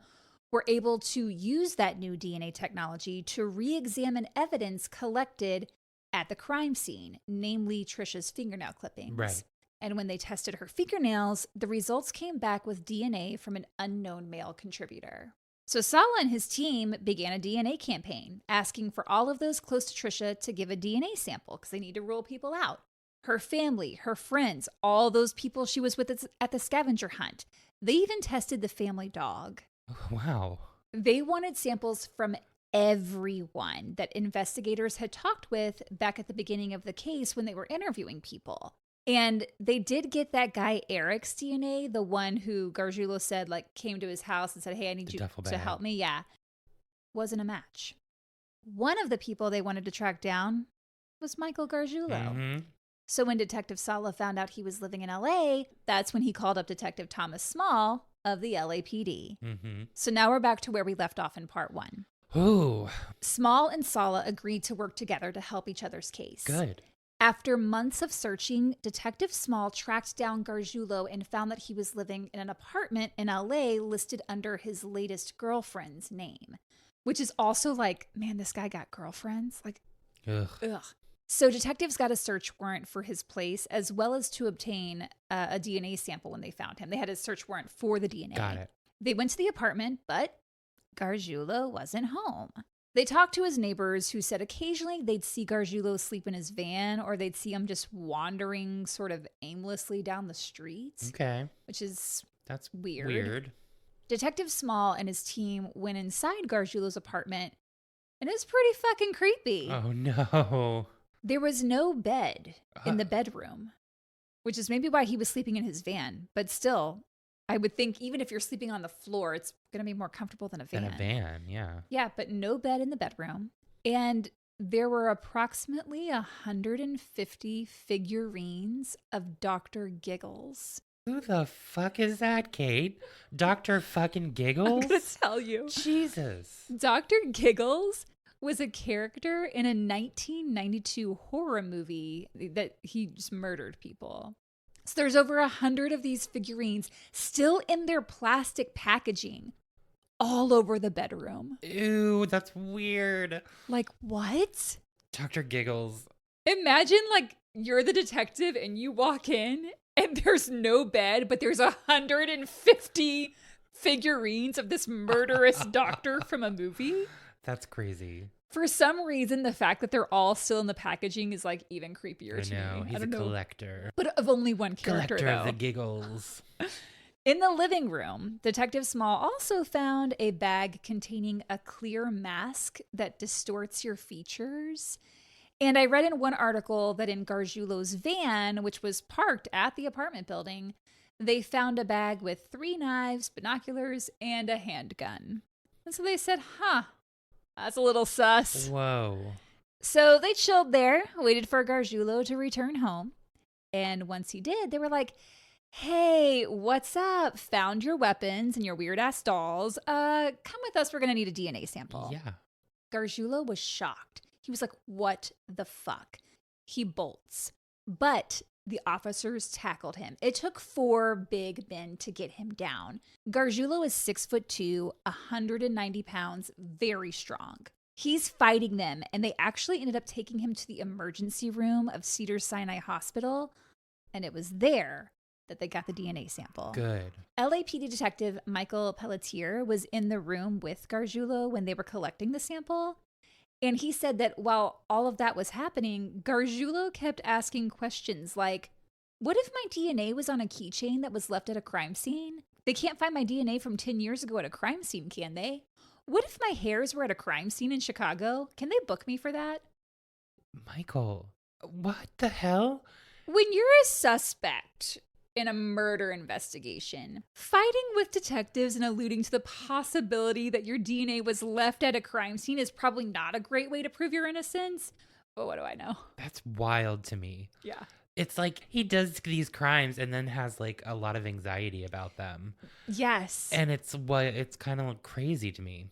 were able to use that new DNA technology to re-examine evidence collected at the crime scene, namely Tricia's fingernail clippings. Right. And when they tested her fingernails, the results came back with DNA from an unknown male contributor. So Sala and his team began a DNA campaign, asking for all of those close to Tricia to give a DNA sample because they need to rule people out. Her family, her friends, all those people she was with at the scavenger hunt. They even tested the family dog. Wow. They wanted samples from everyone that investigators had talked with back at the beginning of the case when they were interviewing people. And they did get that guy Eric's DNA, the one who Gargiulo said like came to his house and said, hey, I need you to help me. Yeah. Wasn't a match. One of the people they wanted to track down was Michael Gargiulo. Mm-hmm. So when Detective Sala found out he was living in LA, that's when he called up Detective Thomas Small of the LAPD. Mm-hmm. So now we're back to where we left off in part 1. Ooh. Small and Sala agreed to work together to help each other's case. Good. After months of searching, Detective Small tracked down Gargiulo and found that he was living in an apartment in LA listed under his latest girlfriend's name, which is also like, man, this guy got girlfriends? Like, ugh. So detectives got a search warrant for his place as well as to obtain a DNA sample when they found him. They had a search warrant for the DNA. Got it. They went to the apartment, but Gargiulo wasn't home. They talked to his neighbors who said occasionally they'd see Gargiulo sleep in his van or they'd see him just wandering sort of aimlessly down the street. Okay. Which is That's weird. Detective Small and his team went inside Gargiulo's apartment and it was pretty fucking creepy. Oh no. There was no bed in the bedroom, which is maybe why he was sleeping in his van. But still, I would think even if you're sleeping on the floor, it's going to be more comfortable than a van. In a van, yeah. Yeah, but no bed in the bedroom. And there were approximately 150 figurines of Dr. Giggles. Who the fuck is that, Kate? Dr. fucking Giggles? I'm going to tell you. Jesus. Dr. Giggles was a character in a 1992 horror movie that he just murdered people. So there's over 100 of these figurines still in their plastic packaging all over the bedroom. Ew, that's weird. Like, what? Dr. Giggles. Imagine like you're the detective and you walk in and there's no bed, but there's 150 figurines of this murderous doctor from a movie. That's crazy. For some reason, the fact that they're all still in the packaging is like even creepier to me. He's a collector. But of only one character, Collector though. of the giggles. In the living room, Detective Small also found a bag containing a clear mask that distorts your features. And I read in one article that in Gargiulo's van, which was parked at the apartment building, they found a bag with 3 knives, binoculars, and a handgun. And so they said, that's a little sus. Whoa. So they chilled there, waited for Gargiulo to return home. And once he did, they were like, hey, what's up? Found your weapons and your weird-ass dolls. Come with us. We're going to need a DNA sample. Yeah. Gargiulo was shocked. He was like, what the fuck? He bolts. But the officers tackled him. It took 4 big men to get him down. Gargiulo is 6'2", 190 pounds, very strong. He's fighting them, and they actually ended up taking him to the emergency room of Cedars-Sinai Hospital, and it was there that they got the DNA sample. Good. LAPD detective Michael Pelletier was in the room with Gargiulo when they were collecting the sample. And he said that while all of that was happening, Gargiulo kept asking questions like, what if my DNA was on a keychain that was left at a crime scene? They can't find my DNA from 10 years ago at a crime scene, can they? What if my hairs were at a crime scene in Chicago? Can they book me for that? Michael, what the hell? When you're a suspect in a murder investigation, fighting with detectives and alluding to the possibility that your DNA was left at a crime scene is probably not a great way to prove your innocence. But what do I know? That's wild to me. Yeah. It's like he does these crimes and then has like a lot of anxiety about them. Yes. And it's kind of crazy to me.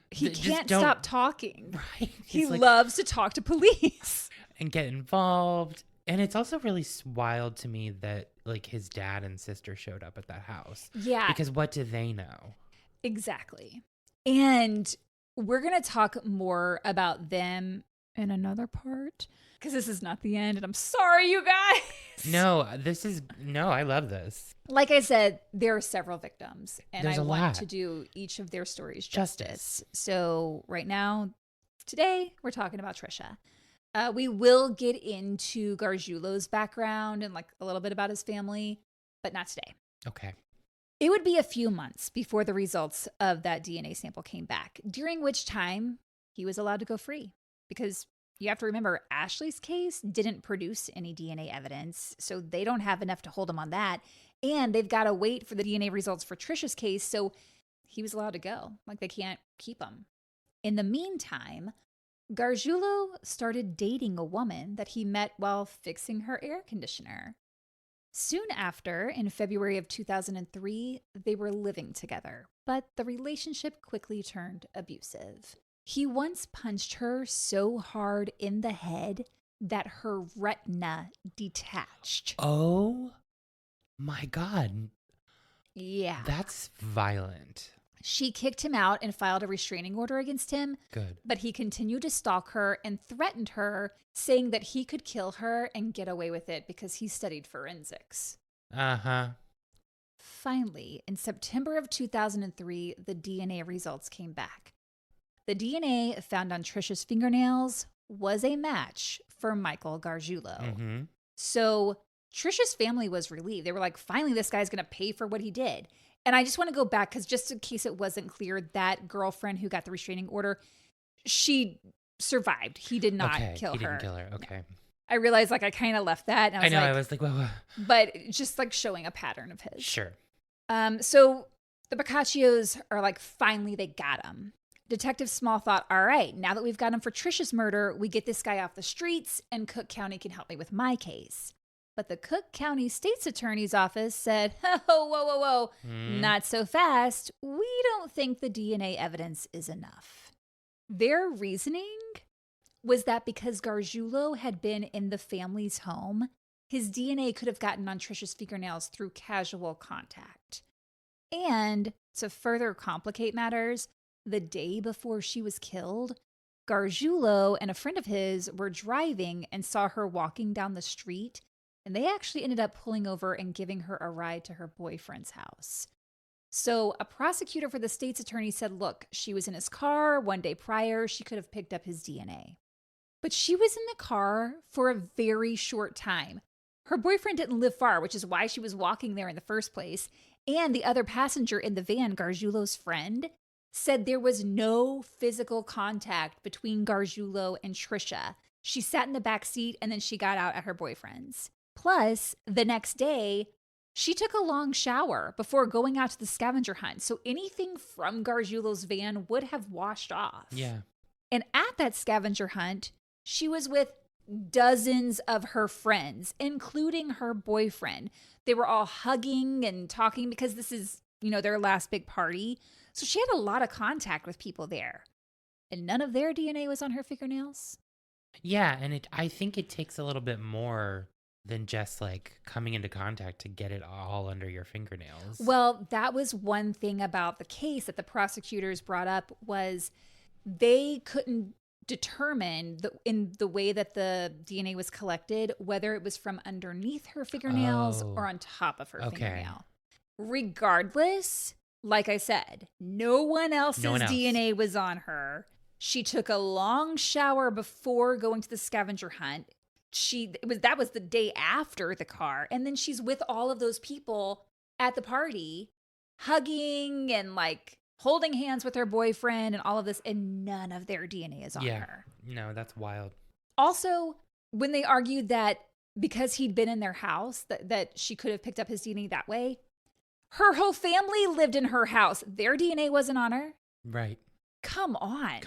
He can't stop talking. Right. He loves to talk to police. And get involved. And it's also really wild to me that like his dad and sister showed up at that house. Yeah. Because what do they know? Exactly. And we're going to talk more about them in another part because this is not the end. And I'm sorry, you guys. No, I love this. Like I said, there are several victims and There's I a want lot. to do each of their stories justice. So right now, today, we're talking about Tricia. We will get into Gargiulo's background and like a little bit about his family, but not today. Okay. It would be a few months before the results of that DNA sample came back, during which time he was allowed to go free. Because you have to remember, Ashley's case didn't produce any DNA evidence, so they don't have enough to hold him on that. And they've got to wait for the DNA results for Tricia's case, so he was allowed to go. Like, they can't keep him. In the meantime, Gargiulo started dating a woman that he met while fixing her air conditioner. Soon after, in February of 2003, they were living together, but the relationship quickly turned abusive. He once punched her so hard in the head that her retina detached. Oh my God. Yeah. That's violent. She kicked him out and filed a restraining order against him. Good. But he continued to stalk her and threatened her, saying that he could kill her and get away with it because he studied forensics. Uh-huh. Finally, in September of 2003, the DNA results came back. The DNA found on Tricia's fingernails was a match for Michael Gargiulo. Mm-hmm. So Tricia's family was relieved. They were like, finally, this guy's going to pay for what he did. And I just want to go back because just in case it wasn't clear, that girlfriend who got the restraining order, she survived. He did not kill her. He didn't kill her. Okay. I realized like I kind of left that. And I was like, well. But just like showing a pattern of his. Sure. So the Pacaccios are like, finally, they got him. Detective Small thought, all right, now that we've got him for Tricia's murder, we get this guy off the streets and Cook County can help me with my case. But the Cook County State's Attorney's Office said, whoa, not so fast. We don't think the DNA evidence is enough. Their reasoning was that because Gargiulo had been in the family's home, his DNA could have gotten on Tricia's fingernails through casual contact. And to further complicate matters, the day before she was killed, Gargiulo and a friend of his were driving and saw her walking down the street. And they actually ended up pulling over and giving her a ride to her boyfriend's house. So a prosecutor for the state's attorney said, look, she was in his car one day prior. She could have picked up his DNA. But she was in the car for a very short time. Her boyfriend didn't live far, which is why she was walking there in the first place. And the other passenger in the van, Gargiulo's friend, said there was no physical contact between Gargiulo and Tricia. She sat in the back seat and then she got out at her boyfriend's. Plus, the next day, She took a long shower before going out to the scavenger hunt, so anything from Gargiulo's van would have washed off. Yeah. And at that scavenger hunt, she was with dozens of her friends, including her boyfriend. They were all hugging and talking because this is, their last big party. So she had a lot of contact with people there. And none of their DNA was on her fingernails. Yeah, and I think it takes a little bit more than just like coming into contact to get it all under your fingernails. Well, that was one thing about the case that the prosecutors brought up was they couldn't determine in the way that the DNA was collected, whether it was from underneath her fingernails or on top of her fingernail. Regardless, like I said, no one else's DNA was on her. She took a long shower before going to the scavenger hunt. That was the day after the car. And then she's with all of those people at the party, hugging and like holding hands with her boyfriend and all of this, and none of their DNA is on her. No, that's wild. Also, when they argued that because he'd been in their house, that she could have picked up his DNA that way, her whole family lived in her house. Their DNA wasn't on her. Right. Come on.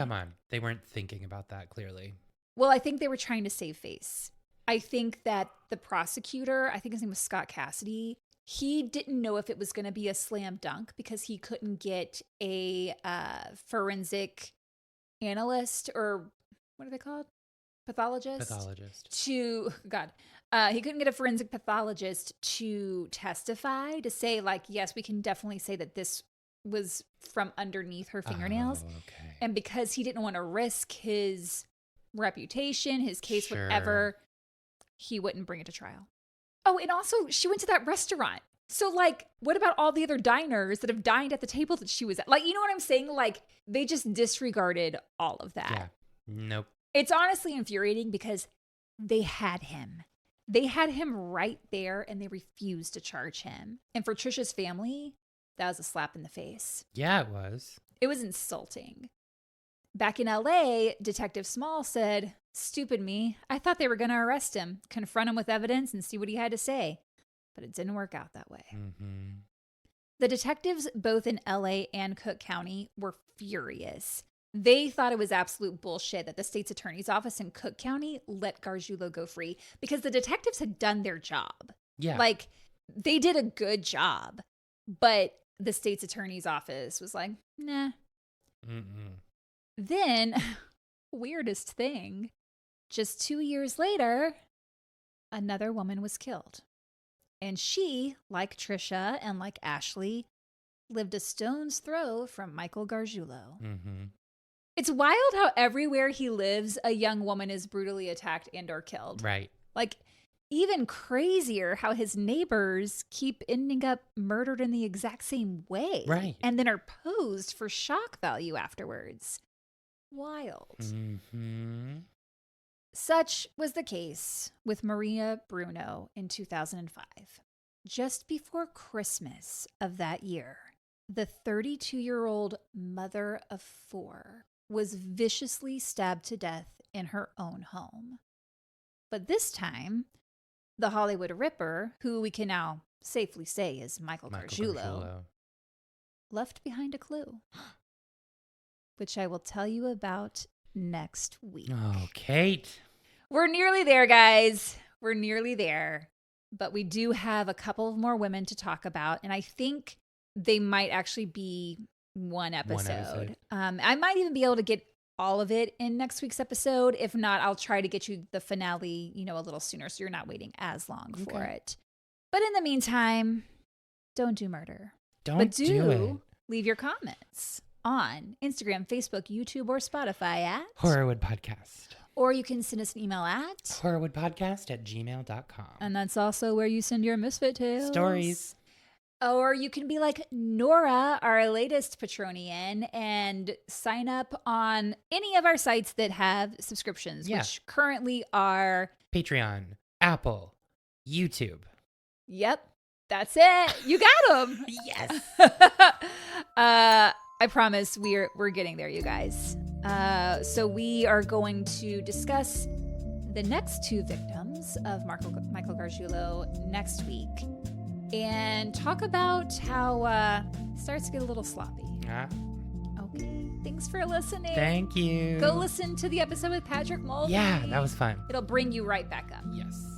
They weren't thinking about that clearly. Well, I think they were trying to save face. I think that the prosecutor, I think his name was Scott Cassidy, he didn't know if it was going to be a slam dunk because he couldn't get a forensic analyst, or what are they called? Pathologist. He couldn't get a forensic pathologist to testify to say like, yes, we can definitely say that this was from underneath her fingernails. Okay. And because he didn't want to risk his reputation, his case, whatever, he wouldn't bring it to trial. Oh, and also she went to that restaurant. So like, what about all the other diners that have dined at the table that she was at? Like, you know what I'm saying? Like, they just disregarded all of that. Yeah. Nope. It's honestly infuriating because they had him. They had him right there and they refused to charge him. And for Tricia's family, that was a slap in the face. Yeah, it was. It was insulting. Back in LA, Detective Small said, "Stupid me. I thought they were going to arrest him, confront him with evidence, and see what he had to say. But it didn't work out that way." Mm-hmm. The detectives, both in LA and Cook County, were furious. They thought it was absolute bullshit that the state's attorney's office in Cook County let Gargiulo go free because the detectives had done their job. Yeah. Like, they did a good job. But the state's attorney's office was like, nah. Mm-mm. Then, weirdest thing, just 2 years later, another woman was killed. And she, like Tricia and like Ashley, lived a stone's throw from Michael Gargiulo. Mm-hmm. It's wild how everywhere he lives, a young woman is brutally attacked and or killed. Right. Like, even crazier how his neighbors keep ending up murdered in the exact same way. Right. And then are posed for shock value afterwards. Wild. Mm-hmm. Such was the case with Maria Bruno in 2005. Just before Christmas of that year, the 32-year-old mother of 4 was viciously stabbed to death in her own home. But this time, the Hollywood Ripper, who we can now safely say is Michael Gargiulo, left behind a clue, which I will tell you about next week. Oh, Kate. We're nearly there, guys. We're nearly there. But we do have a couple of more women to talk about, and I think they might actually be one episode. I might even be able to get all of it in next week's episode. If not, I'll try to get you the finale, a little sooner so you're not waiting as long for it. But in the meantime, don't do murder. Don't do it. Leave your comments on Instagram, Facebook, YouTube, or Spotify at Horrorwood Podcast. Or you can send us an email at horrorwoodpodcast@gmail.com. And that's also where you send your misfit tales. Stories. Or you can be like Nora, our latest Patronian, and sign up on any of our sites that have subscriptions, which currently are Patreon, Apple, YouTube. Yep, that's it. You got them. Yes. I promise we're getting there, you guys. So we are going to discuss the next 2 victims of Michael Gargiulo next week. and talk about how it starts to get a little sloppy. Okay. Thanks for listening. Thank you. Go listen to the episode with Patrick Mulvey. Yeah, that was fun. It'll bring you right back up. Yes.